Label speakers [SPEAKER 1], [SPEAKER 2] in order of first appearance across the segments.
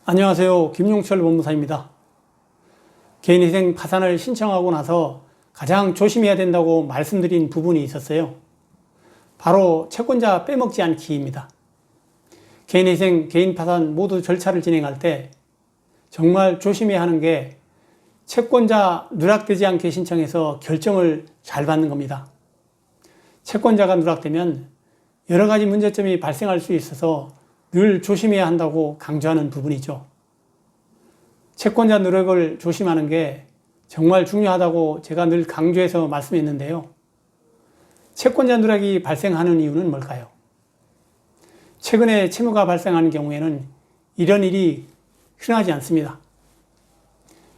[SPEAKER 1] 안녕하세요. 김용철 법무사입니다. 개인회생 파산을 신청하고 나서 가장 조심해야 된다고 말씀드린 부분이 있었어요. 바로 채권자 빼먹지 않기입니다. 개인회생, 개인파산 모두 절차를 진행할 때 정말 조심해야 하는 게 채권자 누락되지 않게 신청해서 결정을 잘 받는 겁니다. 채권자가 누락되면 여러 가지 문제점이 발생할 수 있어서 늘 조심해야 한다고 강조하는 부분이죠. 채권자 누락을 조심하는 게 정말 중요하다고 제가 늘 강조해서 말씀했는데요. 채권자 누락이 발생하는 이유는 뭘까요? 최근에 채무가 발생하는 경우에는 이런 일이 흔하지 않습니다.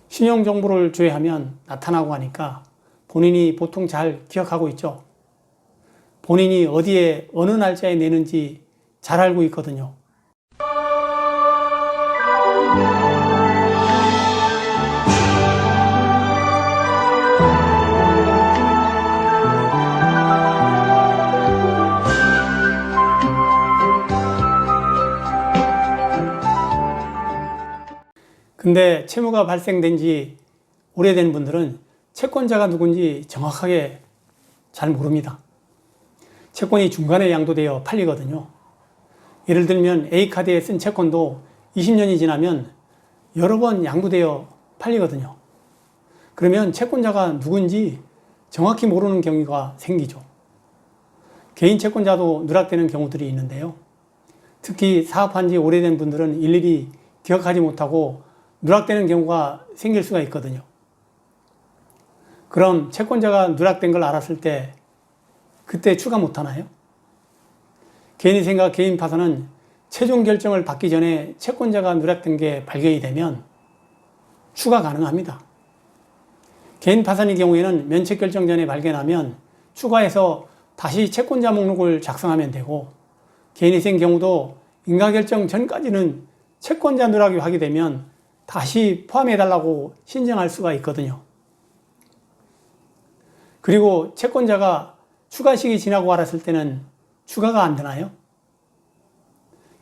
[SPEAKER 1] 신용정보를 조회하면 나타나고 하니까 본인이 보통 잘 기억하고 있죠. 본인이 어디에 어느 날짜에 내는지 잘 알고 있거든요. 근데 채무가 발생된 지 오래된 분들은 채권자가 누군지 정확하게 잘 모릅니다. 채권이 중간에 양도되어 팔리거든요. 예를 들면 A카드에 쓴 채권도 20년이 지나면 여러 번 양도되어 팔리거든요. 그러면 채권자가 누군지 정확히 모르는 경우가 생기죠. 개인 채권자도 누락되는 경우들이 있는데요. 특히 사업한 지 오래된 분들은 일일이 기억하지 못하고 누락되는 경우가 생길 수가 있거든요. 그럼 채권자가 누락된 걸 알았을 때 그때 추가 못하나요? 개인회생과 개인파산은 최종 결정을 받기 전에 채권자가 누락된 게 발견이 되면 추가 가능합니다. 개인파산의 경우에는 면책결정 전에 발견하면 추가해서 다시 채권자 목록을 작성하면 되고, 개인회생 경우도 인가결정 전까지는 채권자 누락이 확인되면 다시 포함해달라고 신청할 수가 있거든요. 그리고 채권자가 추가 시기 지나고 알았을 때는 추가가 안 되나요?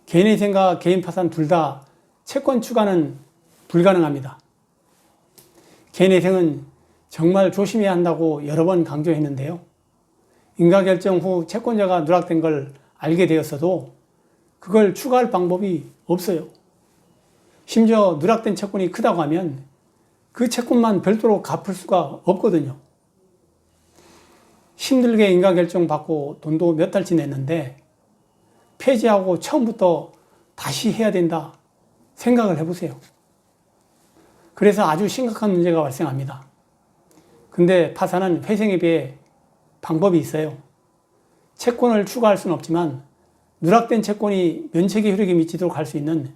[SPEAKER 1] 개인회생과 개인파산 둘 다 채권 추가는 불가능합니다. 개인회생은 정말 조심해야 한다고 여러 번 강조했는데요. 인가결정 후 채권자가 누락된 걸 알게 되었어도 그걸 추가할 방법이 없어요. 심지어 누락된 채권이 크다고 하면 그 채권만 별도로 갚을 수가 없거든요. 힘들게 인가결정 받고 돈도 몇 달치 냈는데 폐지하고 처음부터 다시 해야 된다 생각을 해보세요. 그래서 아주 심각한 문제가 발생합니다. 근데 파산은 회생에 비해 방법이 있어요. 채권을 추가할 수는 없지만 누락된 채권이 면책의 효력이 미치도록 할 수 있는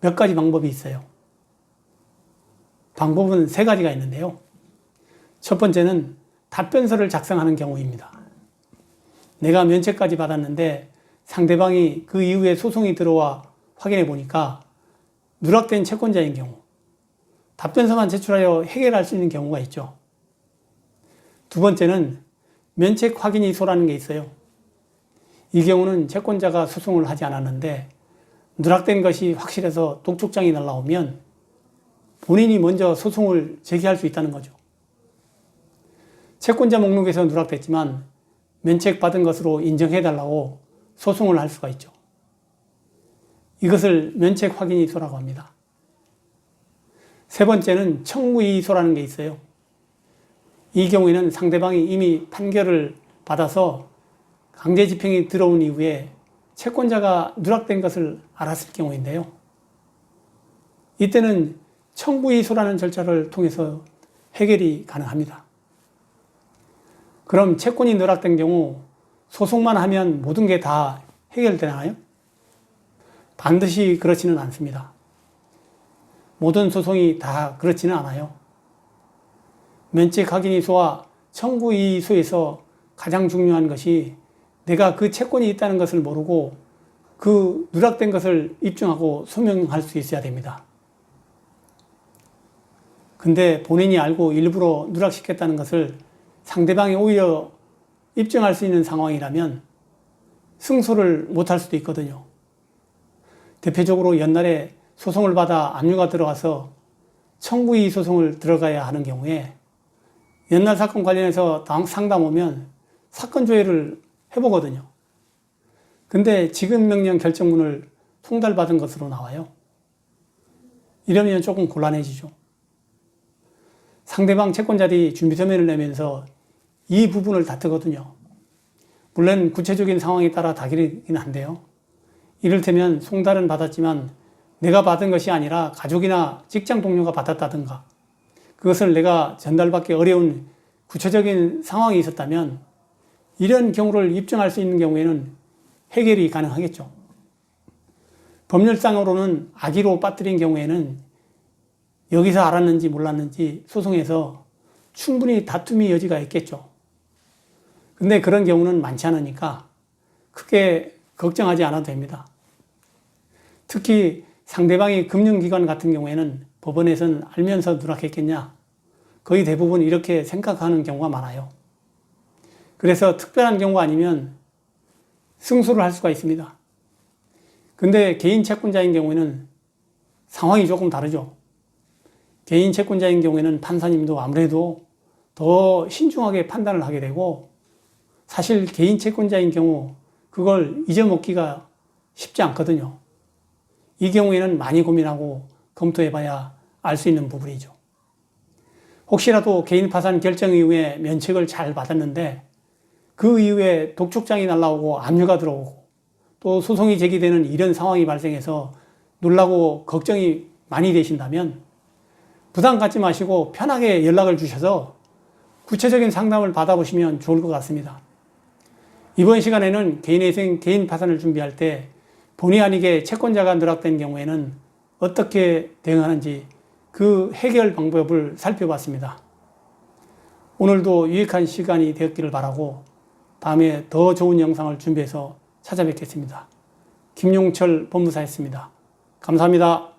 [SPEAKER 1] 몇 가지 방법이 있어요. 방법은 세 가지가 있는데요. 첫 번째는 답변서를 작성하는 경우입니다. 내가 면책까지 받았는데 상대방이 그 이후에 소송이 들어와 확인해 보니까 누락된 채권자인 경우, 답변서만 제출하여 해결할 수 있는 경우가 있죠. 두 번째는 면책 확인이소라는 게 있어요. 이 경우는 채권자가 소송을 하지 않았는데 누락된 것이 확실해서 독촉장이 날라오면 본인이 먼저 소송을 제기할 수 있다는 거죠. 채권자 목록에서 누락됐지만 면책받은 것으로 인정해달라고 소송을 할 수가 있죠. 이것을 면책 확인이소라고 합니다. 세 번째는 청구이소라는 게 있어요. 이 경우에는 상대방이 이미 판결을 받아서 강제 집행이 들어온 이후에 채권자가 누락된 것을 알았을 경우인데요. 이때는 청구이소라는 절차를 통해서 해결이 가능합니다. 그럼 채권이 누락된 경우 소송만 하면 모든 게 다 해결되나요? 반드시 그렇지는 않습니다. 모든 소송이 다 그렇지는 않아요. 면책 확인이소와 청구이소에서 가장 중요한 것이 내가 그 채권이 있다는 것을 모르고 그 누락된 것을 입증하고 소명할 수 있어야 됩니다. 근데 본인이 알고 일부러 누락시켰다는 것을 상대방이 오히려 입증할 수 있는 상황이라면 승소를 못할 수도 있거든요. 대표적으로 옛날에 소송을 받아 압류가 들어가서 청구이의 소송을 들어가야 하는 경우에 옛날 사건 관련해서 상담 오면 사건 조회를 해보거든요. 근데 지급명령 결정문을 송달받은 것으로 나와요. 이러면 조금 곤란해지죠. 상대방 채권자들이 준비서면을 내면서 이 부분을 다투거든요. 물론 구체적인 상황에 따라 다르긴 한데요. 이를테면 송달은 받았지만 내가 받은 것이 아니라 가족이나 직장 동료가 받았다든가 그것을 내가 전달받기 어려운 구체적인 상황이 있었다면 이런 경우를 입증할 수 있는 경우에는 해결이 가능하겠죠. 법률상으로는 악의로 빠뜨린 경우에는 여기서 알았는지 몰랐는지 소송에서 충분히 다툼의 여지가 있겠죠. 근데 그런 경우는 많지 않으니까 크게 걱정하지 않아도 됩니다. 특히 상대방이 금융기관 같은 경우에는 법원에서는 알면서 누락했겠냐? 거의 대부분 이렇게 생각하는 경우가 많아요. 그래서 특별한 경우가 아니면 승소를 할 수가 있습니다. 근데 개인 채권자인 경우에는 상황이 조금 다르죠. 개인 채권자인 경우에는 판사님도 아무래도 더 신중하게 판단을 하게 되고 사실 개인 채권자인 경우 그걸 잊어먹기가 쉽지 않거든요. 이 경우에는 많이 고민하고 검토해봐야 알 수 있는 부분이죠. 혹시라도 개인 파산 결정 이후에 면책을 잘 받았는데 그 이후에 독촉장이 날라오고 압류가 들어오고 또 소송이 제기되는 이런 상황이 발생해서 놀라고 걱정이 많이 되신다면 부담 갖지 마시고 편하게 연락을 주셔서 구체적인 상담을 받아보시면 좋을 것 같습니다. 이번 시간에는 개인회생, 개인 파산을 준비할 때 본의 아니게 채권자가 누락된 경우에는 어떻게 대응하는지 그 해결 방법을 살펴봤습니다. 오늘도 유익한 시간이 되었기를 바라고 다음에 더 좋은 영상을 준비해서 찾아뵙겠습니다. 김용철 법무사였습니다. 감사합니다.